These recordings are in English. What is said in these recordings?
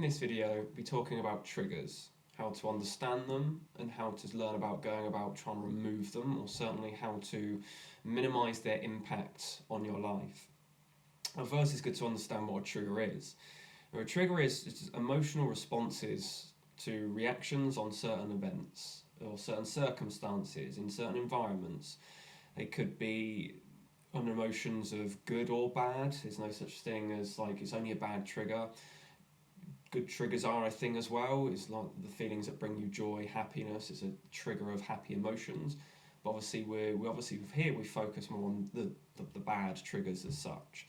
In this video, we'll be talking about triggers, how to understand them and how to learn about going about trying to remove them, or certainly how to minimise their impact on your life. Now, first, it's good to understand what a trigger is. Now, a trigger is just emotional responses to reactions on certain events or certain circumstances in certain environments. They could be on emotions of good or bad. There's no such thing as like it's only a bad trigger. Good triggers are a thing as well. It's like the feelings that bring you joy, happiness. It's a trigger of happy emotions. But obviously, we focus more on the bad triggers as such.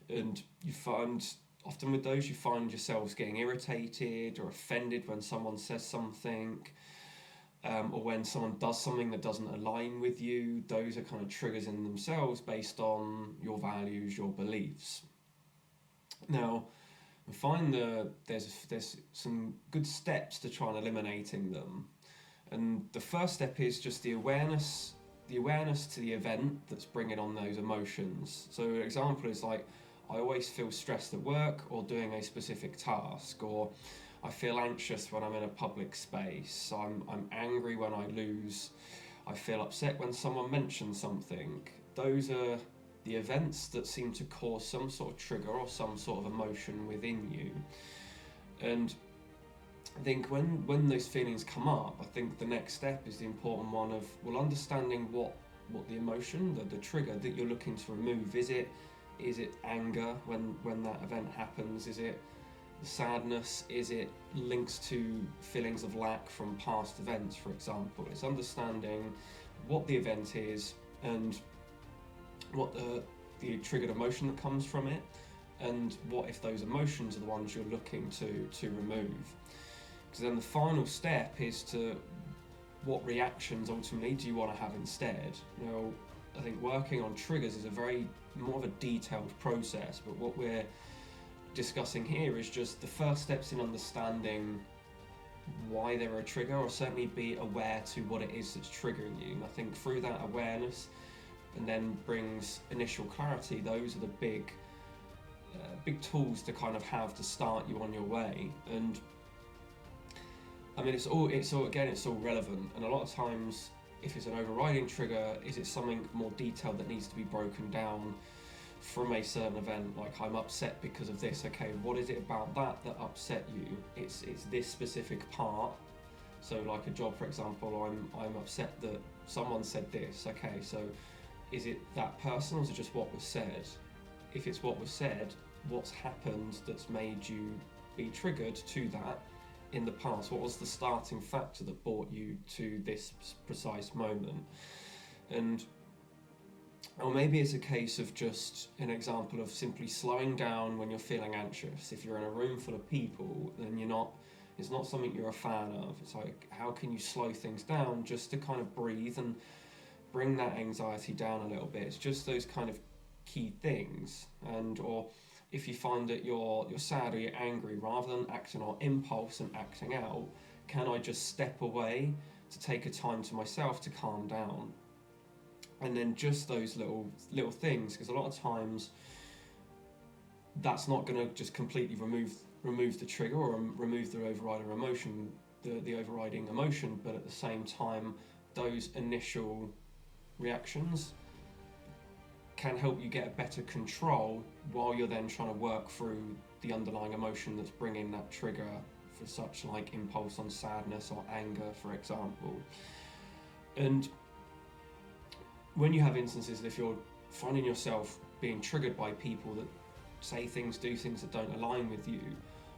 And you find often with those, you find yourselves getting irritated or offended when someone says something, or when someone does something that doesn't align with you. Those are kind of triggers in themselves based on your values, your beliefs. Now, I find there's some good steps to try and eliminating them. And the first step is just the awareness to the event that's bringing on those emotions. So an example is like, I always feel stressed at work or doing a specific task, or I feel anxious when I'm in a public space. I'm angry when I lose. I feel upset when someone mentions something. Those are the events that seem to cause some sort of trigger or some sort of emotion within you. And I think when those feelings come up, I think the next step is the important one of understanding what the emotion, the trigger that you're looking to remove. Is it anger when that event happens? Is it sadness? Is it links to feelings of lack from past events, for example? It's understanding what the event is and what the triggered emotion that comes from it, and what if those emotions are the ones you're looking to remove. Because then the final step is to what reactions ultimately do you want to have instead. Now, I think working on triggers is a very more of a detailed process, but what we're discussing here is just the first steps in understanding why they're a trigger, or certainly be aware to what it is that's triggering you. And I think through that awareness and then brings initial clarity, those are the big tools to kind of have to start you on your way. And I mean, it's all relevant, and a lot of times if it's an overriding trigger, is it something more detailed that needs to be broken down from a certain event? Like, I'm upset because of this. Okay, what is it about that upset you? It's this specific part. So like a job, for example, I'm upset that someone said this. Okay, so is it that person, or is it just what was said? If it's what was said, what's happened that's made you be triggered to that in the past? What was the starting factor that brought you to this precise moment? And or maybe it's a case of just an example of simply slowing down when you're feeling anxious. If you're in a room full of people, then it's not something you're a fan of. It's like, how can you slow things down just to kind of breathe and bring that anxiety down a little bit? It's just those kind of key things. And or if you find that you're sad or you're angry, rather than acting on impulse and acting out, can I just step away to take a time to myself to calm down? And then just those little things, because a lot of times that's not going to just completely remove the trigger or remove the overriding emotion, the overriding emotion, but at the same time, those initial reactions can help you get a better control while you're then trying to work through the underlying emotion that's bringing that trigger, for such like impulse on sadness or anger, for example. And when you have instances, if you're finding yourself being triggered by people that say things, do things that don't align with you,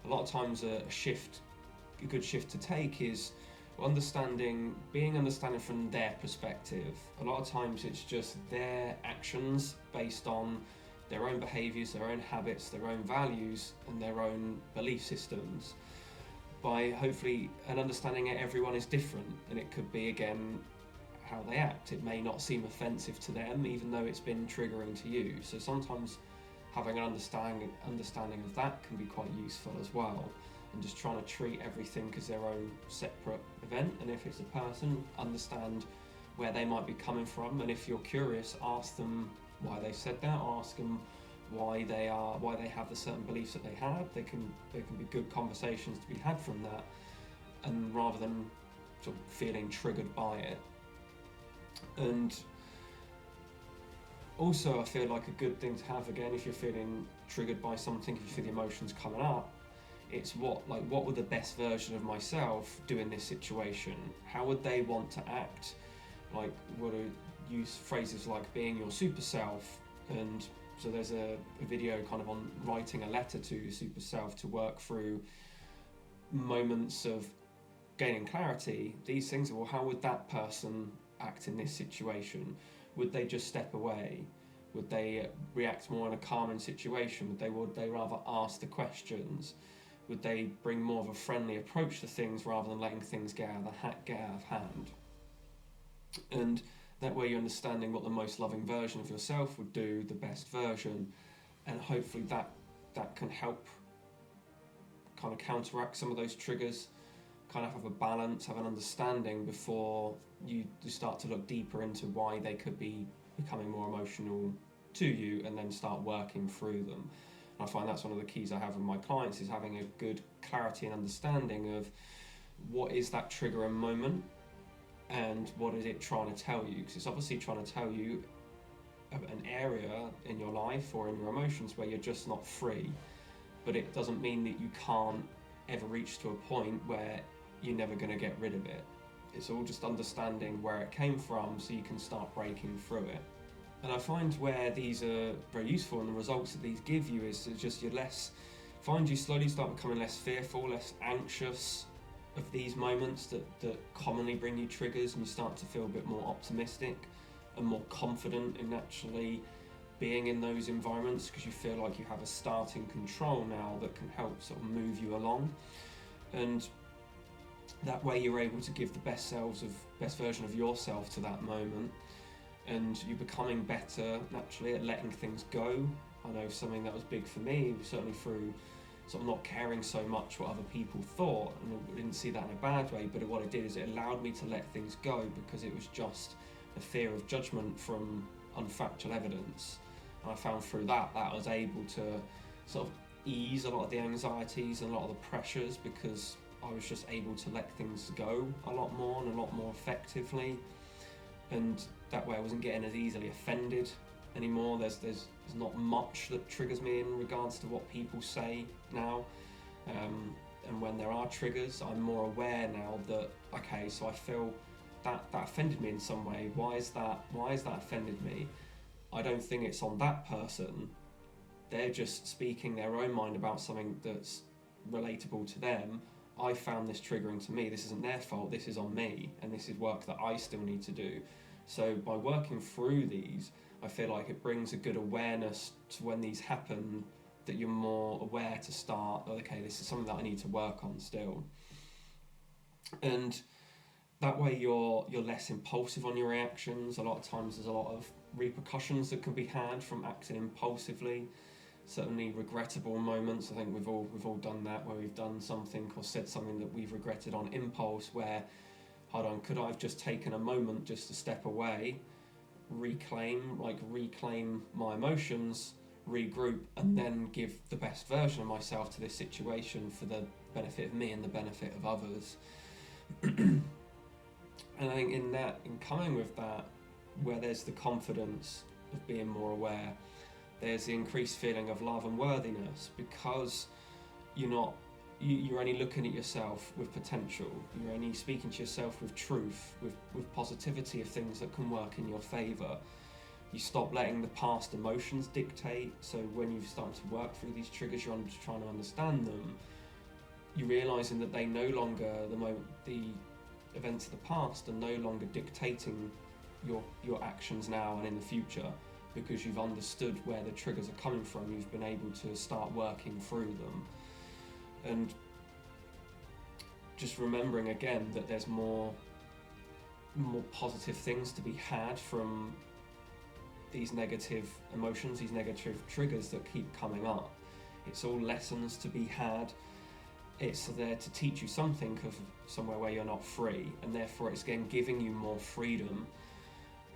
a lot of times a good shift to take is understanding from their perspective. A lot of times it's just their actions based on their own behaviours, their own habits, their own values, and their own belief systems. By hopefully an understanding that everyone is different, and it could be again how they act. It may not seem offensive to them, even though it's been triggering to you. So sometimes having an understanding of that can be quite useful as well. And just trying to treat everything as their own separate event. And if it's a person, understand where they might be coming from. And if you're curious, ask them why they said that. Ask them why they have the certain beliefs that they have. There can be good conversations to be had from that, and rather than sort of feeling triggered by it. And also, I feel like a good thing to have, again, if you're feeling triggered by something, if you feel the emotions coming up, it's what would the best version of myself do in this situation? How would they want to act? Like, would I use phrases like being your super self? And so there's a video kind of on writing a letter to your super self to work through moments of gaining clarity. These things, well, how would that person act in this situation? Would they just step away? Would they react more in a calming situation? Would they rather ask the questions? Would they bring more of a friendly approach to things rather than letting things get out of hand? And that way you're understanding what the most loving version of yourself would do, the best version, and hopefully that can help kind of counteract some of those triggers, kind of have a balance, have an understanding before you start to look deeper into why they could be becoming more emotional to you, and then start working through them. And I find that's one of the keys I have with my clients, is having a good clarity and understanding of what is that trigger and moment, and what is it trying to tell you, because it's obviously trying to tell you an area in your life or in your emotions where you're just not free, but it doesn't mean that you can't ever reach to a point where you're never going to get rid of it. It's all just understanding where it came from so you can start breaking through it. And I find where these are very useful, and the results that these give you is just you slowly start becoming less fearful, less anxious of these moments that commonly bring you triggers, and you start to feel a bit more optimistic and more confident in actually being in those environments, because you feel like you have a starting control now that can help sort of move you along. And that way you're able to give the best version of yourself to that moment, and you're becoming better naturally at letting things go. I know something that was big for me, certainly through sort of not caring so much what other people thought, and I didn't see that in a bad way, but what it did is it allowed me to let things go, because it was just a fear of judgment from unfactual evidence. And I found through that I was able to sort of ease a lot of the anxieties and a lot of the pressures, because I was just able to let things go a lot more and a lot more effectively. And that way I wasn't getting as easily offended anymore. There's not much that triggers me in regards to what people say now. And when there are triggers, I'm more aware now that, okay, so I feel that offended me in some way. Why is that offended me? I don't think it's on that person. They're just speaking their own mind about something that's relatable to them. I found this triggering to me. This isn't their fault, this is on me, and this is work that I still need to do. So by working through these, I feel like it brings a good awareness to when these happen, that you're more aware to start, okay, this is something that I need to work on still. And that way you're less impulsive on your reactions. A lot of times there's a lot of repercussions that can be had from acting impulsively. Certainly regrettable moments. I think we've all done that, where we've done something or said something that we've regretted on impulse, where, hold on, could I have just taken a moment just to step away, reclaim my emotions, regroup, and then give the best version of myself to this situation for the benefit of me and the benefit of others. And I think in coming with that, where there's the confidence of being more aware, there's the increased feeling of love and worthiness, because you're only looking at yourself with potential. You're only speaking to yourself with truth, with positivity of things that can work in your favour. You stop letting the past emotions dictate. So when you start to work through these triggers, you're just trying to understand them. You're realising that they no longer, the events of the past are no longer dictating your actions now and in the future, because you've understood where the triggers are coming from. You've been able to start working through them. And just remembering again that there's more positive things to be had from these negative emotions, these negative triggers that keep coming up. It's all lessons to be had. It's there to teach you something of somewhere where you're not free, and therefore it's again giving you more freedom,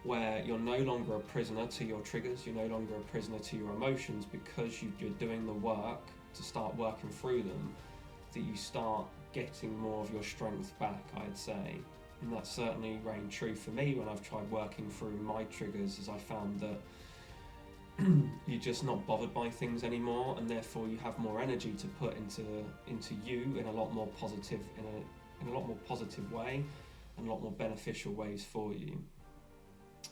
where you're no longer a prisoner to your triggers, you're no longer a prisoner to your emotions, because you're doing the work to start working through them, that you start getting more of your strength back, I'd say. And that's certainly reigned true for me when I've tried working through my triggers, as I found that you're just not bothered by things anymore, and therefore you have more energy to put into you in a lot more positive way, and a lot more beneficial ways for you.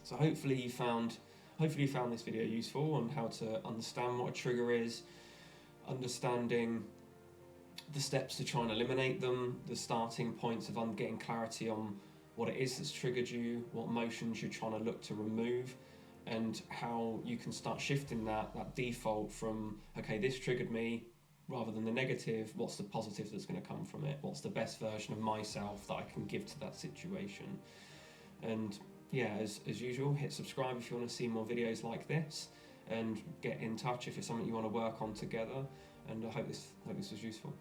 So hopefully you found this video useful on how to understand what a trigger is, understanding the steps to try and eliminate them, the starting points of getting clarity on what it is that's triggered you, what emotions you're trying to look to remove, and how you can start shifting that default from, okay, this triggered me, rather than the negative, what's the positive that's going to come from it? What's the best version of myself that I can give to that situation? And yeah, as usual, hit subscribe if you want to see more videos like this, and get in touch if it's something you want to work on together. And I hope this was useful.